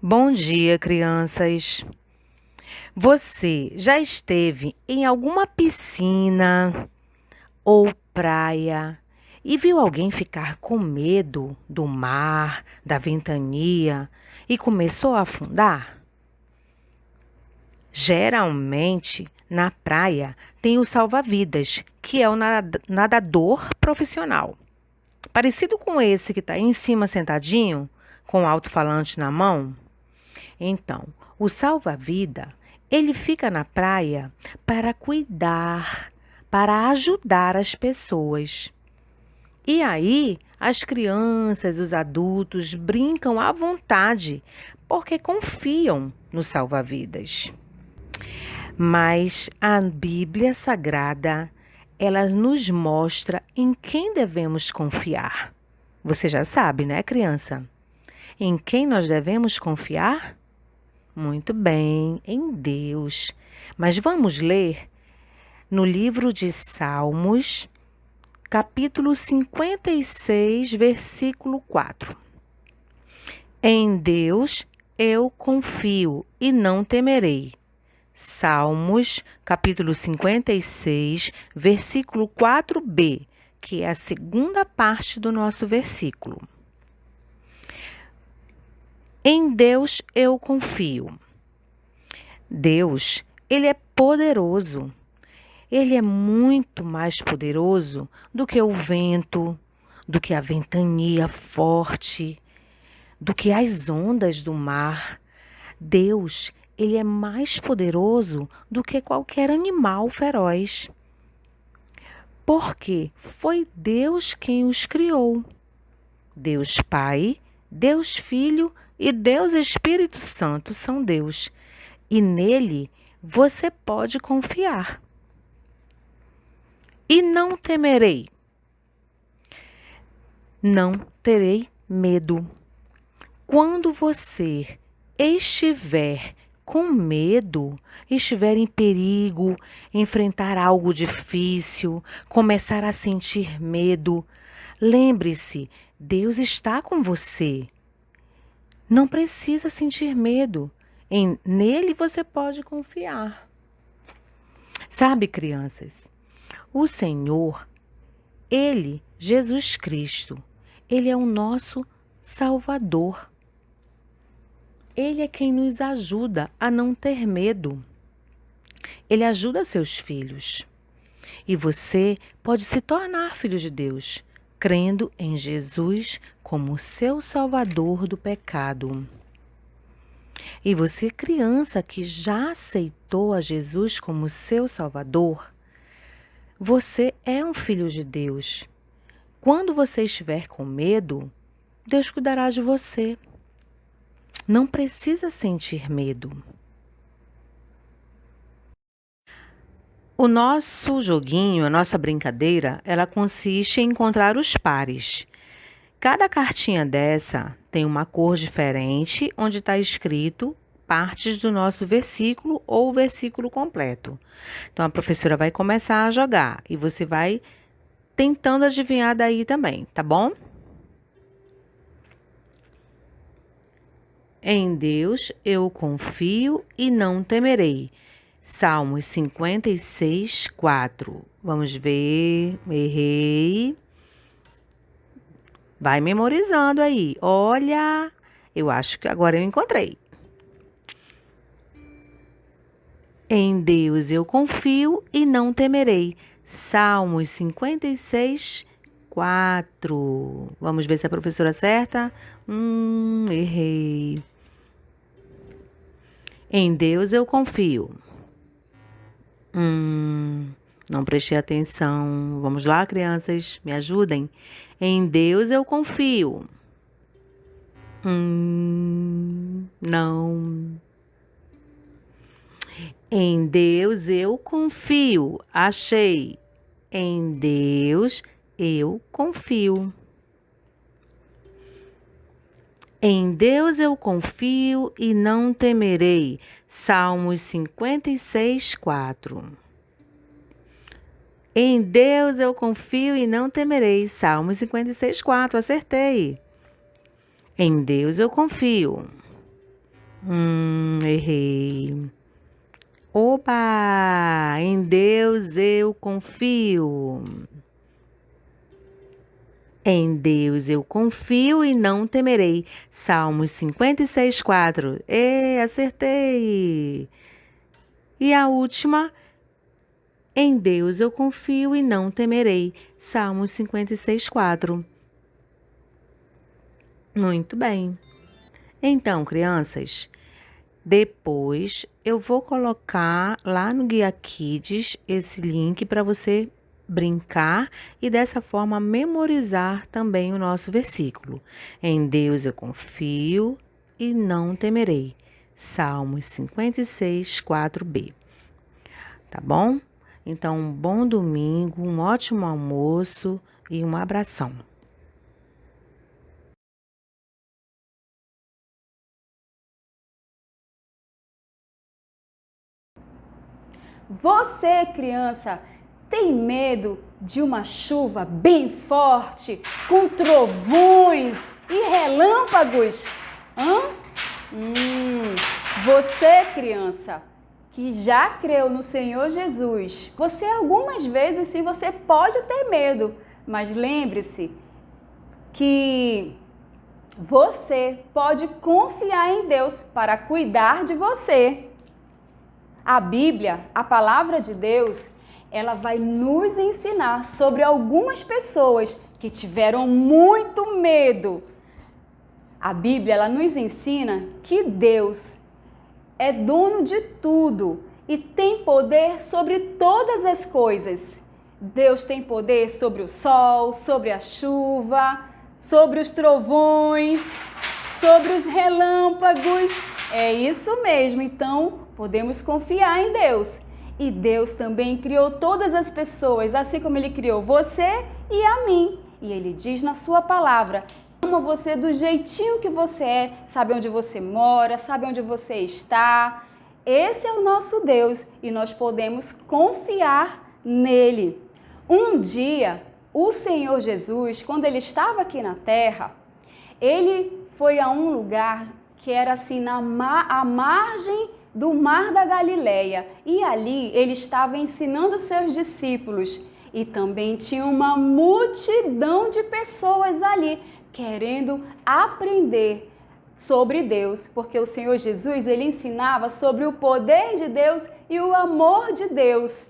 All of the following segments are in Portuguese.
Bom dia, crianças. Você já esteve em alguma piscina ou praia e viu alguém ficar com medo do mar, da ventania e começou a afundar? Geralmente, na praia tem o salva-vidas, que é o nadador profissional. Parecido com esse que está aí em cima sentadinho, com o alto-falante na mão. Então, o salva-vida, ele fica na praia para cuidar, para ajudar as pessoas. E aí, as crianças, os adultos brincam à vontade, porque confiam no salva-vidas. Mas a Bíblia Sagrada, ela nos mostra em quem devemos confiar. Você já sabe, né, criança? Em quem nós devemos confiar? Muito bem, em Deus. Mas vamos ler no livro de Salmos, capítulo 56, versículo 4. Em Deus eu confio e não temerei. Salmos, capítulo 56, versículo 4b, que é a segunda parte do nosso versículo. Em Deus eu confio. Deus, ele é poderoso. Ele é muito mais poderoso do que o vento, do que a ventania forte, do que as ondas do mar. Deus, ele é mais poderoso do que qualquer animal feroz. Porque foi Deus quem os criou. Deus Pai, Deus Filho e Deus Espírito Santo são Deus. E nele você pode confiar. E não temerei. Não terei medo. Quando você estiver com medo, estiver em perigo, enfrentar algo difícil, começar a sentir medo, lembre-se, Deus está com você. Não precisa sentir medo. Nele você pode confiar. Sabe, crianças, o Senhor, Ele, Jesus Cristo, Ele é o nosso Salvador. Ele é quem nos ajuda a não ter medo. Ele ajuda seus filhos. E você pode se tornar filho de Deus, crendo em Jesus como seu Salvador do pecado. E você, criança que já aceitou a Jesus como seu Salvador, você é um filho de Deus. Quando você estiver com medo, Deus cuidará de você. Não precisa sentir medo. O nosso joguinho, a nossa brincadeira, ela consiste em encontrar os pares. Cada cartinha dessa tem uma cor diferente, onde está escrito partes do nosso versículo ou o versículo completo. Então, a professora vai começar a jogar e você vai tentando adivinhar daí também, tá bom? Em Deus eu confio e não temerei. Salmos 56, 4. Vamos ver. Errei. Vai memorizando aí. Olha, eu acho que agora eu encontrei. Em Deus eu confio e não temerei. Salmos 56, 4. Vamos ver se a professora acerta. Errei. Em Deus eu confio. Não prestei atenção. Vamos lá, crianças, me ajudem. Em Deus eu confio. Não. Em Deus eu confio. Achei. Em Deus eu confio. Em Deus eu confio e não temerei. Salmos 56, 4. Em Deus eu confio e não temerei. Salmos 56, 4. Acertei. Em Deus eu confio. Errei. Oba! Em Deus eu confio. Em Deus eu confio e não temerei. Salmos 56:4. Acertei! E a última, em Deus eu confio e não temerei. Salmos 56:4. Muito bem. Então, crianças, depois eu vou colocar lá no Guia Kids esse link para você brincar e dessa forma memorizar também o nosso versículo. Em Deus eu confio e não temerei. Salmos 56, 4b. Tá bom? Então, um bom domingo, um ótimo almoço e um abração. Você, criança, tem medo de uma chuva bem forte, com trovões e relâmpagos? Você, criança, que já creu no Senhor Jesus, você algumas vezes sim, você pode ter medo, mas lembre-se que você pode confiar em Deus para cuidar de você. A Bíblia, a palavra de Deus, ela vai nos ensinar sobre algumas pessoas que tiveram muito medo. A Bíblia, ela nos ensina que Deus é dono de tudo e tem poder sobre todas as coisas. Deus tem poder sobre o sol, sobre a chuva, sobre os trovões, sobre os relâmpagos. É isso mesmo, então podemos confiar em Deus. E Deus também criou todas as pessoas, assim como Ele criou você e a mim. E Ele diz na sua palavra: ama você do jeitinho que você é, sabe onde você mora, sabe onde você está. Esse é o nosso Deus e nós podemos confiar nele. Um dia, o Senhor Jesus, quando Ele estava aqui na terra, Ele foi a um lugar que era assim, à margem do Mar da Galileia. E ali Ele estava ensinando seus discípulos. E também tinha uma multidão de pessoas ali, querendo aprender sobre Deus, porque o Senhor Jesus, Ele ensinava sobre o poder de Deus e o amor de Deus.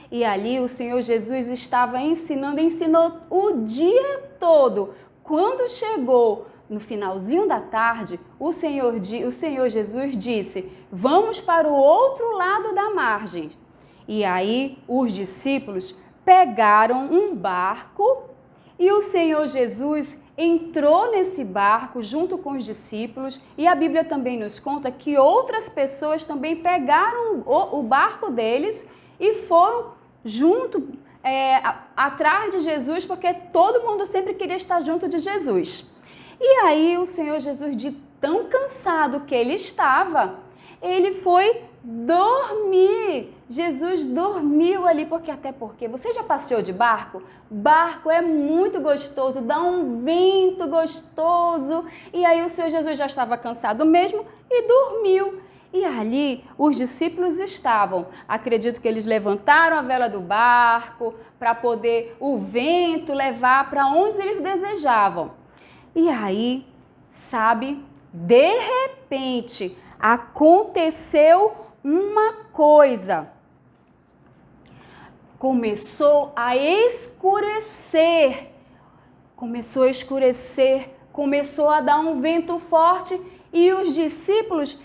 E ali o Senhor Jesus estava ensinou o dia todo. Quando chegou no finalzinho da tarde, o Senhor Jesus disse: vamos para o outro lado da margem. E aí os discípulos pegaram um barco e o Senhor Jesus entrou nesse barco junto com os discípulos, e a Bíblia também nos conta que outras pessoas também pegaram o barco deles e foram junto atrás de Jesus, porque todo mundo sempre queria estar junto de Jesus. E aí o Senhor Jesus, de tão cansado que ele estava, ele foi dormir. Jesus dormiu ali, porque você já passeou de barco? Barco é muito gostoso, dá um vento gostoso. E aí o Senhor Jesus já estava cansado mesmo e dormiu. E ali os discípulos estavam. Acredito que eles levantaram a vela do barco para poder o vento levar para onde eles desejavam. E aí, sabe, de repente aconteceu uma coisa. Começou a escurecer, começou a dar um vento forte e os discípulos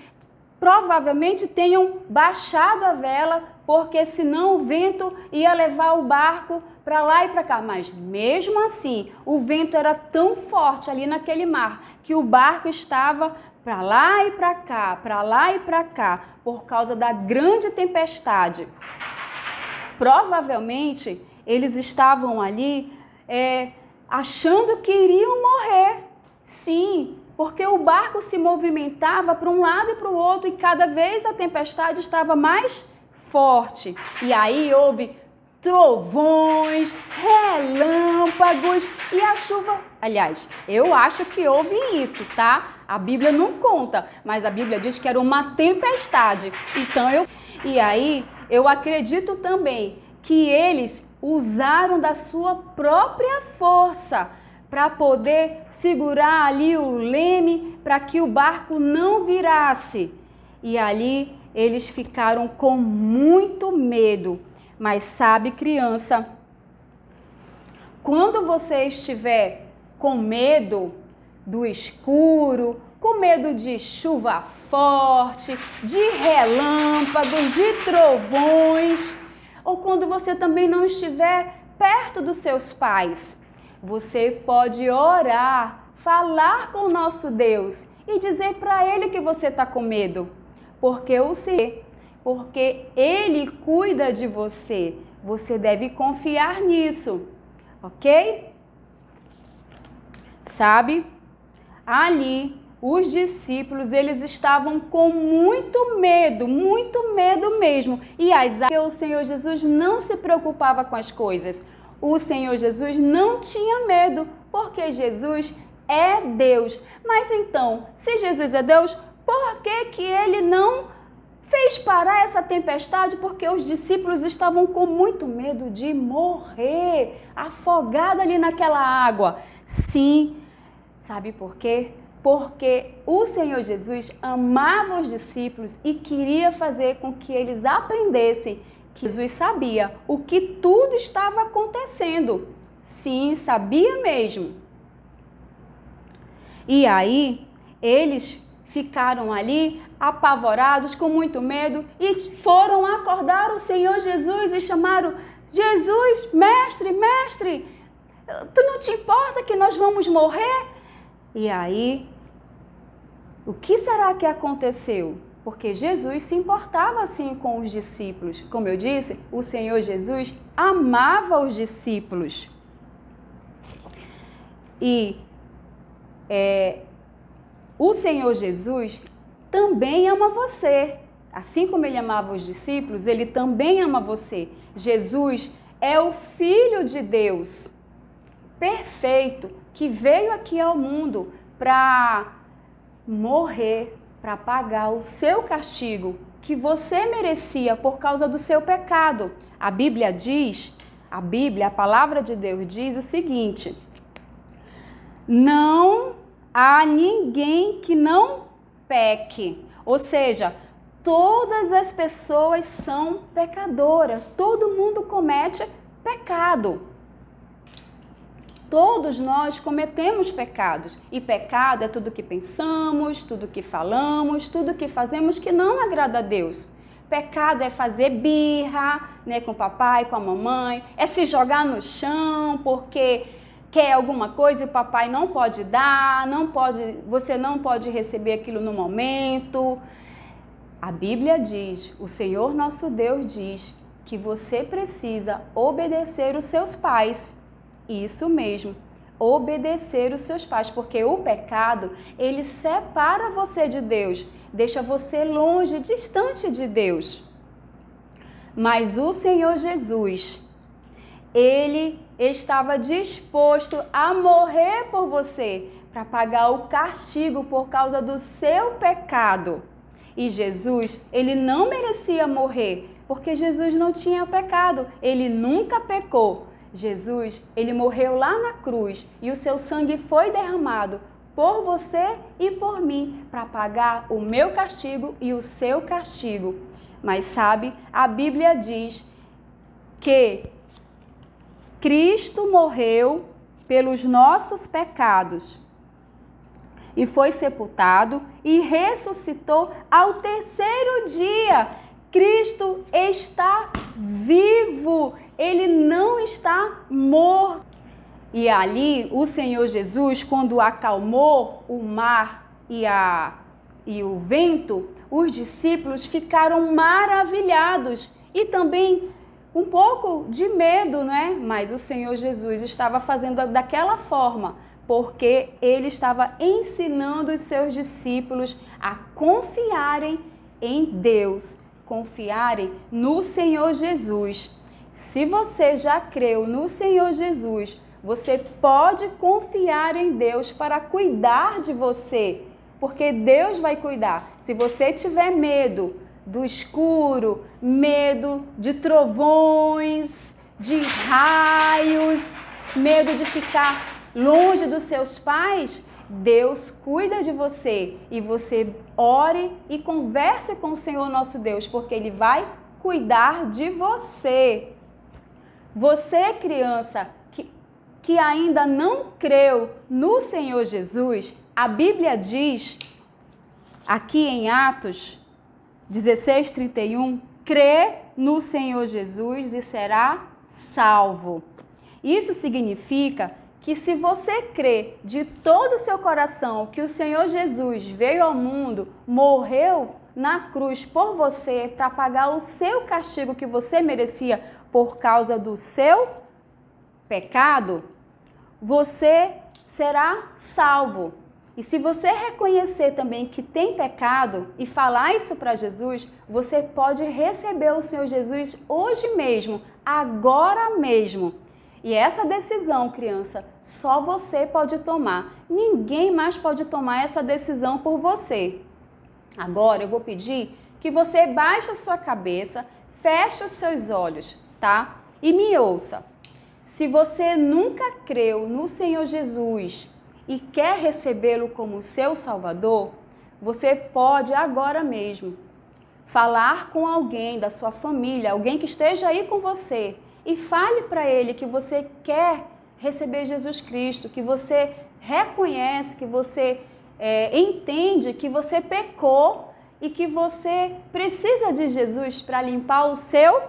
provavelmente tenham baixado a vela, porque senão o vento ia levar o barco para lá e para cá. Mas mesmo assim, o vento era tão forte ali naquele mar que o barco estava para lá e para cá, para lá e para cá, por causa da grande tempestade. Provavelmente, eles estavam ali achando que iriam morrer. Sim, porque o barco se movimentava para um lado e para o outro e cada vez a tempestade estava mais forte. E aí houve trovões, relâmpagos e a chuva. Aliás, eu acho que houve isso, tá? A Bíblia não conta, mas a Bíblia diz que era uma tempestade. E aí eu acredito também que eles usaram da sua própria força para poder segurar ali o leme, para que o barco não virasse. E ali eles ficaram com muito medo. Mas sabe, criança, quando você estiver com medo do escuro, com medo de chuva forte, de relâmpagos, de trovões, ou quando você também não estiver perto dos seus pais, você pode orar, falar com o nosso Deus e dizer para Ele que você está com medo, porque Ele cuida de você. Você deve confiar nisso, ok? Sabe? Ali, os discípulos, eles estavam com muito medo mesmo. E porque o Senhor Jesus não se preocupava com as coisas. O Senhor Jesus não tinha medo, porque Jesus é Deus. Mas então, se Jesus é Deus, por que que Ele não fez parar essa tempestade? Porque os discípulos estavam com muito medo de morrer, afogado ali naquela água. Sim, sabe por quê? Porque o Senhor Jesus amava os discípulos e queria fazer com que eles aprendessem que Jesus sabia o que tudo estava acontecendo. Sim, sabia mesmo. E aí, eles ficaram ali apavorados, com muito medo, e foram acordar o Senhor Jesus e chamaram: Jesus, mestre, mestre, tu não te importa que nós vamos morrer? E aí, o que será que aconteceu? Porque Jesus se importava assim com os discípulos. Como eu disse, o Senhor Jesus amava os discípulos. E o Senhor Jesus também ama você. Assim como Ele amava os discípulos, Ele também ama você. Jesus é o Filho de Deus, perfeito, que veio aqui ao mundo para morrer, para pagar o seu castigo que você merecia por causa do seu pecado. A Bíblia diz, a palavra de Deus diz o seguinte: não há ninguém que não peque. Ou seja, todas as pessoas são pecadoras, todo mundo comete pecado. Todos nós cometemos pecados, e pecado é tudo que pensamos, tudo que falamos, tudo que fazemos que não agrada a Deus. Pecado é fazer birra, né, com o papai, com a mamãe, é se jogar no chão porque quer alguma coisa e o papai não pode dar, você não pode receber aquilo no momento. A Bíblia diz, o Senhor nosso Deus diz que você precisa obedecer os seus pais. Isso mesmo, obedecer os seus pais, porque o pecado, ele separa você de Deus, deixa você longe, distante de Deus. Mas o Senhor Jesus, Ele estava disposto a morrer por você, para pagar o castigo por causa do seu pecado. E Jesus, Ele não merecia morrer, porque Jesus não tinha pecado, Ele nunca pecou. Jesus, Ele morreu lá na cruz e o seu sangue foi derramado por você e por mim para pagar o meu castigo e o seu castigo. Mas sabe, a Bíblia diz que Cristo morreu pelos nossos pecados e foi sepultado e ressuscitou ao terceiro dia. Cristo está vivo. Ele não está morto. E ali, o Senhor Jesus, quando acalmou o mar e o vento, os discípulos ficaram maravilhados e também um pouco de medo, né? Mas o Senhor Jesus estava fazendo daquela forma, porque Ele estava ensinando os seus discípulos a confiarem em Deus, confiarem no Senhor Jesus. Se você já creu no Senhor Jesus, você pode confiar em Deus para cuidar de você. porque Deus vai cuidar. Se você tiver medo do escuro, medo de trovões, de raios, medo de ficar longe dos seus pais, Deus cuida de você e você ore e converse com o Senhor nosso Deus, porque Ele vai cuidar de você. Você, criança, que ainda não creu no Senhor Jesus, a Bíblia diz, aqui em Atos 16:31, crê no Senhor Jesus e será salvo. Isso significa que se você crê de todo o seu coração que o Senhor Jesus veio ao mundo, morreu na cruz por você para pagar o seu castigo que você merecia por causa do seu pecado, você será salvo. E se você reconhecer também que tem pecado e falar isso para Jesus, você pode receber o Senhor Jesus hoje mesmo, agora mesmo. E essa decisão, criança, só você pode tomar. Ninguém mais pode tomar essa decisão por você. Agora eu vou pedir que você baixe a sua cabeça, feche os seus olhos, tá? E me ouça. Se você nunca creu no Senhor Jesus e quer recebê-lo como seu Salvador, você pode agora mesmo falar com alguém da sua família, alguém que esteja aí com você, e fale para ele que você quer receber Jesus Cristo, que você reconhece, que você entende que você pecou e que você precisa de Jesus para limpar o seu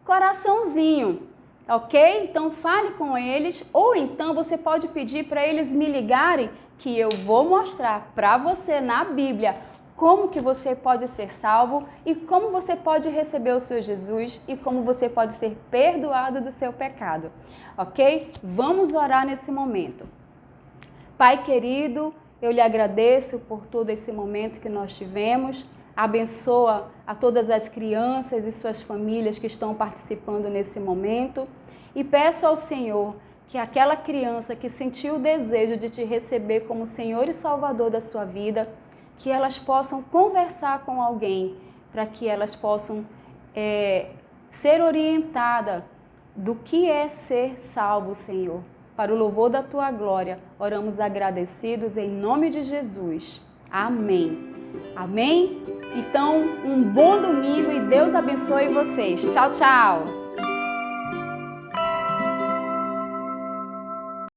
coraçãozinho, ok? Então fale com eles, ou então você pode pedir para eles me ligarem, que eu vou mostrar para você na Bíblia como que você pode ser salvo e como você pode receber o seu Jesus e como você pode ser perdoado do seu pecado, ok? Vamos orar nesse momento. Pai querido, eu lhe agradeço por todo esse momento que nós tivemos. Abençoa a todas as crianças e suas famílias que estão participando nesse momento. E peço ao Senhor que aquela criança que sentiu o desejo de te receber como Senhor e Salvador da sua vida, que elas possam conversar com alguém, para que elas possam ser orientadas do que é ser salvo, Senhor. Para o louvor da Tua glória, oramos agradecidos em nome de Jesus. Amém. Amém? Então, um bom domingo e Deus abençoe vocês. Tchau, tchau!